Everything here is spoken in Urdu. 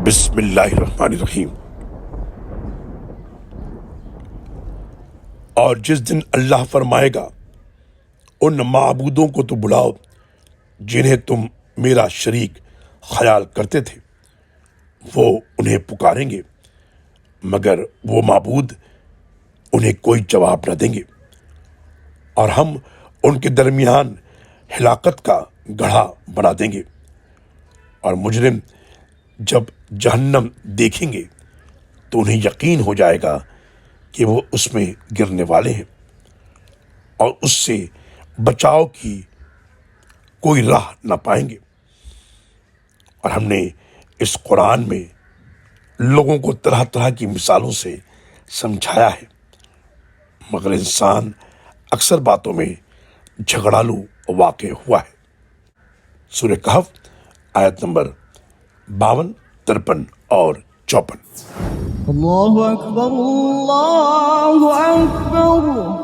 بسم اللہ الرحمن الرحیم۔ اور جس دن اللہ فرمائے گا ان معبودوں کو تو بلاؤ جنہیں تم میرا شریک خیال کرتے تھے، وہ انہیں پکاریں گے مگر وہ معبود انہیں کوئی جواب نہ دیں گے، اور ہم ان کے درمیان ہلاکت کا گڑھا بنا دیں گے۔ اور مجرم جب جہنم دیکھیں گے تو انہیں یقین ہو جائے گا کہ وہ اس میں گرنے والے ہیں، اور اس سے بچاؤ کی کوئی راہ نہ پائیں گے۔ اور ہم نے اس قرآن میں لوگوں کو طرح طرح کی مثالوں سے سمجھایا ہے، مگر انسان اکثر باتوں میں جھگڑالو واقع ہوا ہے۔ سورہ کہف آیت نمبر 52، 53 اور 54۔ اللہ اکبر اللہ اکبر